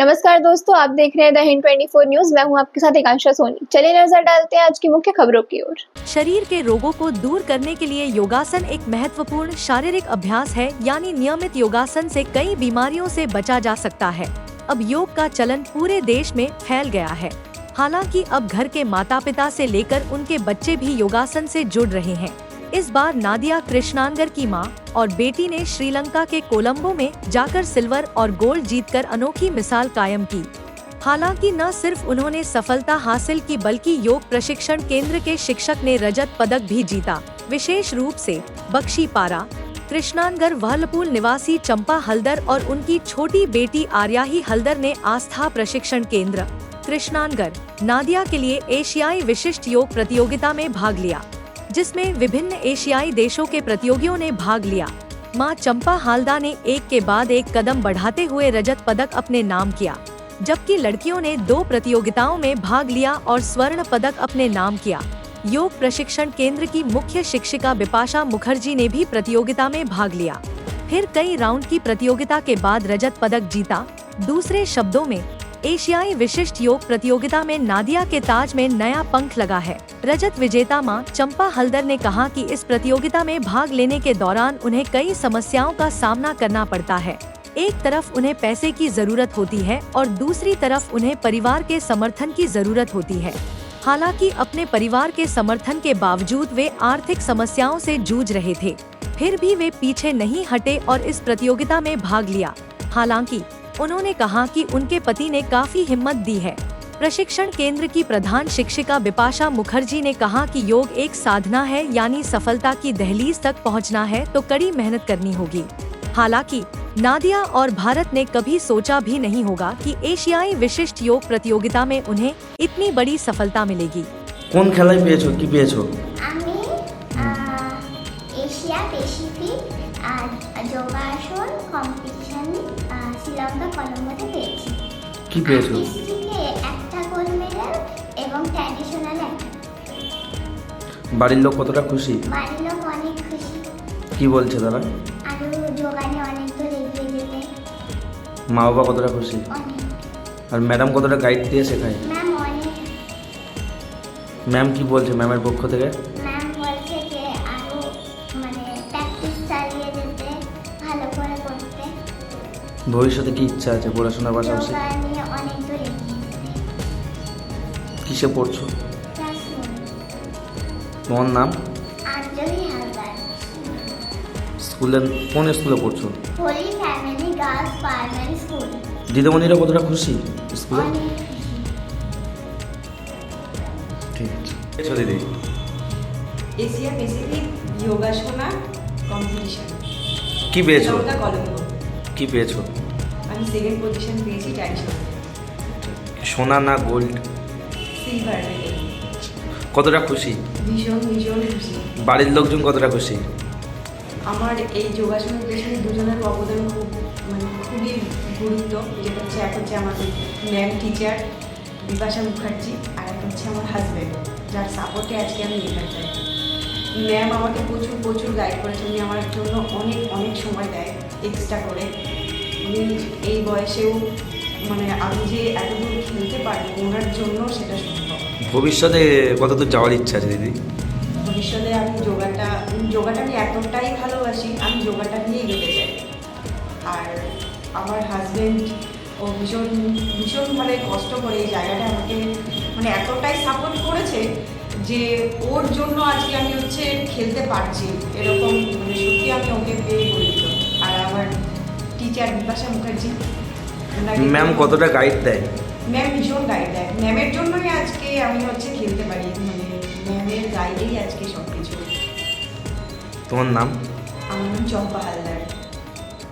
नमस्कार दोस्तों, आप देख रहे हैं द हिंद 24 न्यूज। मैं हूं आपके साथ एकांशा सोनी। चलिए नजर डालते हैं आज की मुख्य खबरों की ओर। शरीर के रोगों को दूर करने के लिए योगासन एक महत्वपूर्ण शारीरिक अभ्यास है, यानी नियमित योगासन से कई बीमारियों से बचा जा सकता है। अब योग का चलन पूरे देश में फैल गया है। हालांकि अब घर के माता पिता से लेकर उनके बच्चे भी योगासन से जुड़ रहे हैं। इस बार नादिया कृष्णानगर की मां और बेटी ने श्रीलंका के कोलंबो में जाकर सिल्वर और गोल्ड जीतकर अनोखी मिसाल कायम की। हालांकि न सिर्फ उन्होंने सफलता हासिल की, बल्कि योग प्रशिक्षण केंद्र के शिक्षक ने रजत पदक भी जीता। विशेष रूप से बख्शी पारा, कृष्णानगर वहलपुल निवासी चंपा हल्दर और उनकी छोटी बेटी आर्याही हल्दर ने आस्था प्रशिक्षण केंद्र कृष्णानगर नादिया के लिए एशियाई विशिष्ट योग प्रतियोगिता में भाग लिया, जिसमें विभिन्न एशियाई देशों के प्रतियोगियों ने भाग लिया। मां चंपा हाल्दा ने एक के बाद एक कदम बढ़ाते हुए रजत पदक अपने नाम किया, जबकि लड़कियों ने 2 प्रतियोगिताओं में भाग लिया और स्वर्ण पदक अपने नाम किया। योग प्रशिक्षण केंद्र की मुख्य शिक्षिका बिपाशा मुखर्जी ने भी प्रतियोगिता में भाग लिया, फिर कई राउंड की प्रतियोगिता के बाद रजत पदक जीता। दूसरे शब्दों में, एशियाई विशिष्ट योग प्रतियोगिता में नादिया के ताज में नया पंख लगा है। रजत विजेता मां चंपा हल्दर ने कहा कि इस प्रतियोगिता में भाग लेने के दौरान उन्हें कई समस्याओं का सामना करना पड़ता है। एक तरफ उन्हें पैसे की जरूरत होती है और दूसरी तरफ उन्हें परिवार के समर्थन की जरूरत होती है। हालांकि अपने परिवार के समर्थन के बावजूद वे आर्थिक समस्याओं से जूझ रहे थे, फिर भी वे पीछे नहीं हटे और इस प्रतियोगिता में भाग लिया। हालांकि उन्होंने कहा कि उनके पति ने काफी हिम्मत दी है। प्रशिक्षण केंद्र की प्रधान शिक्षिका बिपाशा मुखर्जी ने कहा कि योग एक साधना है, यानी सफलता की दहलीज तक पहुंचना है तो कड़ी मेहनत करनी होगी। हालांकि नादिया और भारत ने कभी सोचा भी नहीं होगा कि एशियाई विशिष्ट योग प्रतियोगिता में उन्हें इतनी बड़ी सफलता मिलेगी। কোন খেলায় পেয়েছো, কি পেয়েছো? আমি এশিয়া প্যাসিফিক যোগাসন কম্পিটিশনে শ্রীলঙ্কা কলম্বোতে পেয়েছি। কি পেয়েছো? ডিস্ট্রিক্টে একটা গোল্ড মেডেল এবং ট্র্যাডিশনাল একটা। বাড়ির লোক কতটা খুশি? বাড়ির লোক অনেক খুশি। কি বলছে তারা? আরো যোগানে অনেক দূর এগিয়ে যেতে। মা বাবা কতটা খুশি? অনেক। আর ম্যাডাম কতটা গাইড দিয়ে শেখায়? ম্যাম অনেক। ম্যাম কি বলছে ম্যামের পক্ষ থেকে? ম্যাম বলছে যে আরো প্র্যাকটিস চালিয়ে যেতে, ভালো করে করতে। ভবিষ্যতে কি ইচ্ছা আছে পড়াশোনার পাশাপাশি? যোগা নিয়ে অনেক দূর এগিয়ে যেতে। কিসে পড়ছো? ক্লাস 1। তোমার নাম? আঞ্জলি হালদার। কোন স্কুলে পড়ছো? Holy Family Girls Primary School. দিদিমণিরা কতটা খুশি স্কুলে? অনেক খুশি। ঠিক আছে। পেয়েছো দিদি? এশিয়া প্যাসিফিক যোগাসনা কম্পিটিশন কি পেয়েছো? শ্রীলঙ্কা কলম্বো। কি পেয়েছো? আমি সেকেন্ড পজিশন পেয়েছি ট্র্যাডিশনাল। সোনা না গোল্ড? Silver medal. কতটা খুশি? ভীষণ ভীষণ খুশি। বাড়ির লোকজন কতটা খুশি? আমার এই যোগাসনের পেছনে দুজনের অবদান খুবই গুরুত্ব। যেটা হচ্ছে এক হচ্ছে আমাদের ম্যাম টিচার বিপাশা মুখার্জি, আর এক হচ্ছে আমার হাজব্যান্ড, যার সাপোর্টে আজকে আমি এখানে যাই। ম্যাম আমাকে প্রচুর প্রচুর গাইড করেছে। উনি আমার জন্য অনেক অনেক সময় দেয় এক্সট্রা করে। উনি এই বয়সেও আমি যে এতদূর খেলতে পারবো ওনার জন্য সেটা সম্ভব। ভবিষ্যতে কতদূর যাওয়ার ইচ্ছা আছে দিদি? ভবিষ্যতে আমি যোগাটা আমি এতটাই ভালোবাসি, আমি যোগাটা নিয়েই এগোতে চাই। আর আমার হাজব্যান্ড ও ভীষণভাবে কষ্ট করে এই জায়গাটা আমাকে এতটাই সাপোর্ট করেছে যে ওর জন্য আজকে আমি খেলতে পারছি। এরকম সত্যি আমি ওকে পেয়ে গর্বিত। আর আমার টিচার বিপাশা মুখার্জি, ম্যাম কতটা গাইড দেয়? ম্যাম ভীষণ গাইড দেয়। ম্যামের জন্যই আজকে আমি খেলতে পারি। ম্যামের গাইডেই আজকে সব কিছু। তোমার নাম? আমার নাম চম্পা হালদার।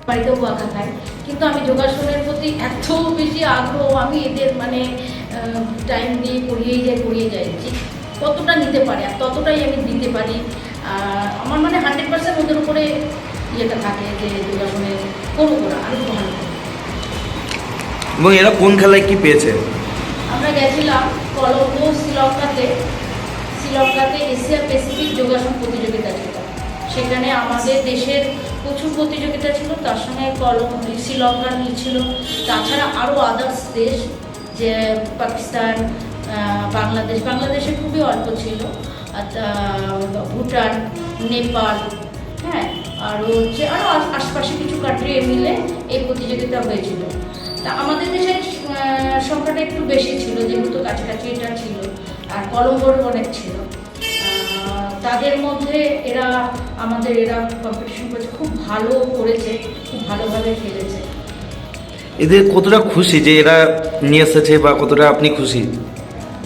বাড়িতেও আঁকা খাই, কিন্তু আমি যোগাসনের প্রতি এত বেশি আগ্রহ, আমি এদের টাইম দিয়ে করিয়ে যাই যে কতটা নিতে পারে আর ততটাই আমি দিতে পারি। আমার 100% ওদের উপরে ইয়েটা থাকে যে যোগাসনে করবো আরও ভালো। এবং এরা কোন খেলায় কি পেয়েছে? আমরা গেছিলাম কলম্বো শ্রীলঙ্কাতে এশিয়া প্যাসিফিক যোগাসন প্রতিযোগিতা ছিল। সেখানে আমাদের দেশের প্রচুর প্রতিযোগিতা ছিল, তার সঙ্গে শ্রীলঙ্কা ছিল, তাছাড়া আরও আদার্স দেশ, যে পাকিস্তান, বাংলাদেশে খুবই অল্প ছিল, ভুটান, নেপাল, হ্যাঁ, আরও আশপাশে কিছু কান্ট্রি মিলে এই প্রতিযোগিতা হয়েছিল। তা আমাদের দেশের সংখ্যাটা একটু বেশি ছিল, যেহেতু কাছাকাছি এটা ছিল, আর কলম্বোর অনেক ছিল। তাদের মধ্যে এরা কম্পিটিশন করেছে, খুব ভালো করেছে, খুব ভালোভাবে খেলেছে। এদের কতটা খুশি যে এরা নিয়ে এসেছে, বা কতটা আপনি খুশি?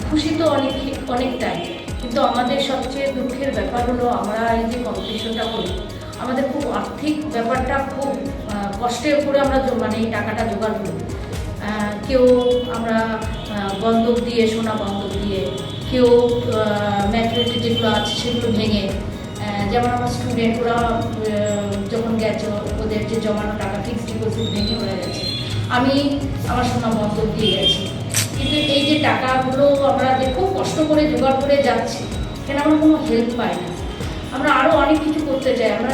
খুশি তো অনেকটাই, কিন্তু আমাদের সবচেয়ে দুঃখের ব্যাপার হলো আমরা এই যে কম্পিটিশনটা করি, আমাদের খুব আর্থিক ব্যাপারটা খুব কষ্টের করে আমরা মানে এই টাকাটা জোগাড় করি। কেউ আমরা বন্ধক দিয়ে, সোনা বন্ধক দিয়ে, কেউ ম্যাচুরিটি যেগুলো আছে সেগুলো ভেঙে, যেমন আমার স্টুডেন্ট, ওরা যখন গেছে ওদের যে জমানো টাকা ফিক্সড ডিপোজিট ভেঙে ওরা গেছে, আমি আমার সোনা বন্ধক দিয়ে গেছি। কিন্তু এই যে টাকাগুলো আমরা যে খুব কষ্ট করে জোগাড় করে যাচ্ছি, কেন আমরা কোনো হেল্প পাই না। আমরা আরও অনেক কিছু করতে চাই, আমরা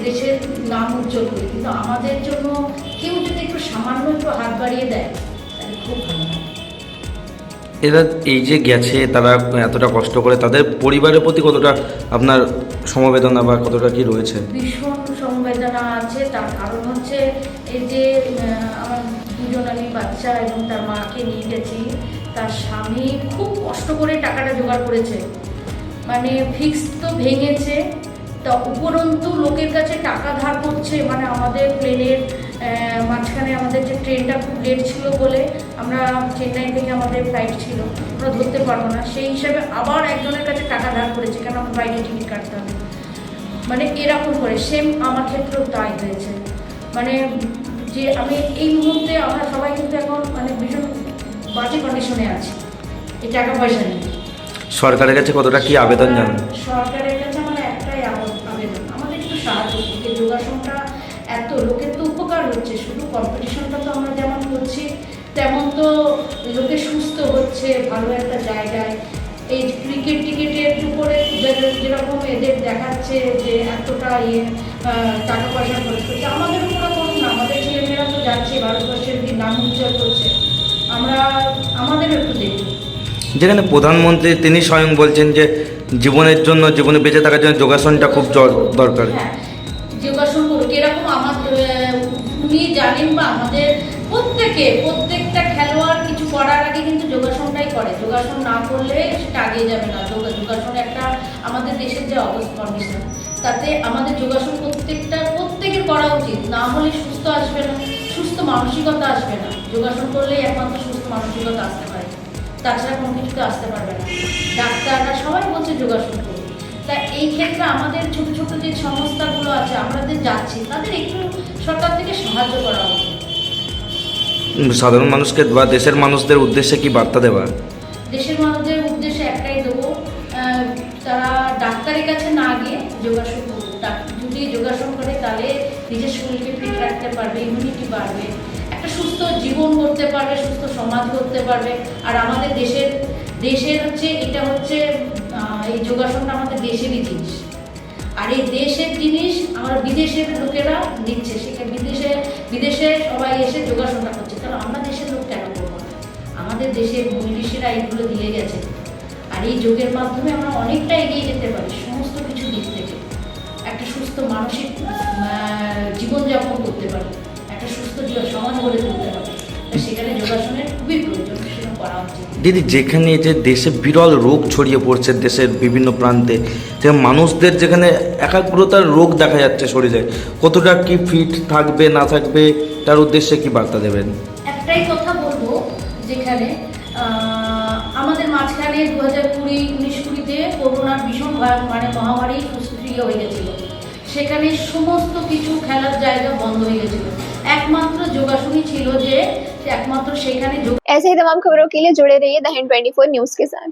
দেশের নাম উজ্জ্বল করি, কিন্তু আমাদের জন্য কেউ যদি একটু সামান্য একটু হাত বাড়িয়ে দেয় তাহলে খুব ভালো হয়। এরা এই যে গেছে, তারা এতটা কষ্ট করে, তাদের পরিবারের প্রতি কতটা আপনার সমবেদনা বা কতটা কি রয়েছে? ভীষণ সমবেদনা আছে, তার কারণ হচ্ছে এই যে আমার দুজন আমি বাচ্চা এবং তার মাকে নিয়ে গেছি, তার স্বামী খুব কষ্ট করে টাকাটা জোগাড় করেছে, মানে ফিক্স তো ভেঙেছে, তা উপরন্তু লোকের কাছে টাকা ধার করছে। মানে আমাদের প্লেনের মাঝখানে আমাদের যে ট্রেনটা খুব লেট ছিল বলে আমরা চেন্নাই থেকে আমাদের ফ্লাইট ছিল, আমরা ধরতে পারবো না, সেই হিসাবে আবার একজনের কাছে টাকা ধার করেছে, কেন আমার বাইরে টিকিট কাটতে হবে। মানে এরকম করে সেম আমার ক্ষেত্রেও তাই হয়েছে। মানে যে আমি এই মুহূর্তে আমরা সবাই কিন্তু এখন মানে ভীষণ বাজে কন্ডিশনে আছি এই টাকা পয়সা নিয়ে। সরকারের কাছে কতটা কি আবেদন জানান? সরকারের কাছে আমার একটাই আবেদন, আমাদের একটু সাহায্য করতে। যোগাসনটা এত লোকের তো উপকার হচ্ছে, শুধু কম্পিটিশনটা তো আমরা যেমন করছি তেমন তো লোকে সুস্থ হচ্ছে ভালো একটা জায়গায়। এই ক্রিকেট টিকেটের উপরে যেরকম এদের দেখাচ্ছে যে এতটা টাকা পয়সা খরচ করছে, আমাদের উপরে করুন না, আমাদের ছেলেমেয়েরা তো যাচ্ছে ভারতবর্ষের নাম উজ্জ্বল করছে, আমাদেরও একটু দেখুন। যেখানে প্রধানমন্ত্রী তিনি স্বয়ং বলছেন যে জীবনের জন্য, জীবনে বেঁচে থাকার জন্য যোগাসনটা খুব দরকার। হ্যাঁ, যোগাসন করুক, এরকম আমাদের উনি জানেন, বা আমাদের প্রত্যেকটা খেলোয়াড় কিছু করার আগে কিন্তু যোগাসনটাই করে। যোগাসন না করলে সেটা আগিয়ে যাবে না। যোগাসন একটা আমাদের দেশের যে অবস্থা কন্ডিশন, তাতে আমাদের যোগাসন প্রত্যেকের করা উচিত, না হলে সুস্থ আসবে না, সুস্থ মানসিকতা আসবে না। যোগাসন করলেই একমাত্র সুস্থ মানসিকতা আসতে পারে, তাছাড়া কোনো কিছুতে আসতে পারবে না। ডাক্তাররা সবাই বলছে যোগাসন করুন। তা এই ক্ষেত্রে আমাদের ছোট ছোট যে সংস্থাগুলো আছে আমরা যে যাচ্ছি, তাদের একটু সরকার থেকে সাহায্য করা উচিত। সাধারণ মানুষকে বা দেশের মানুষদের উদ্দেশ্যে কি বার্তা দেওয়া? দেশের মানুষদের উদ্দেশ্যে একটাই দেবো, তারা ডাক্তারের কাছে না গিয়ে যোগাসন করুন। যদি যোগাসন করে তাহলে নিজের শরীরকে ফিট রাখতে পারবে, ইমিউনিটি বাড়বে, একটা সুস্থ জীবন করতে পারবে, সুস্থ সমাজ করতে পারবে। আর আমাদের দেশের হচ্ছে এটা হচ্ছে এই যোগাসনটা আমাদের দেশেরই জিনিস, আর এই দেশের জিনিস আমরা বিদেশের লোকেরা নিচ্ছে, সেখানে বিদেশে সবাই এসে যোগাসনটা করছে, তাহলে আমরা দেশের লোক কেন করবো না? আমাদের দেশের মনীষীরা এইগুলো দিয়ে গেছে, আর এই যোগের মাধ্যমে আমরা অনেকটা এগিয়ে যেতে পারি সমস্ত কিছু দিক থেকে। একটা সুস্থ মানসিক জীবনযাপন করতে পারি, একটা সুস্থ সমাজ গড়ে তুলতে পারি, সেখানে যোগাসনের খুবই প্রয়োজন, সেটা করা উচিত। দিদি, যেখানে যে দেশে বিরল রোগ ছড়িয়ে পড়ছে দেশের বিভিন্ন প্রান্তে, যে মানুষদের যেখানে একাগ্রতার রোগ দেখা যাচ্ছে শরীরে, কতটা কি ফিট থাকবে না থাকবে তার উদ্দেশ্যে কি বার্তা দেবেন? একটাই কথা বলবো, যেখানে আমাদের মাঝখানে 2019-20 করোনার ভীষণ মানে মহামারী সক্রিয় হয়ে গেছিল, সেখানে সমস্ত কিছু খেলার জায়গা বন্ধ হয়ে গেছিল, একমাত্র যোগাসনই ছিল যে একমাত্র সেখানে। ऐसे ही तमाम खबरों के लिए जुड़े रहिए द हिंद 24 न्यूज के साथ।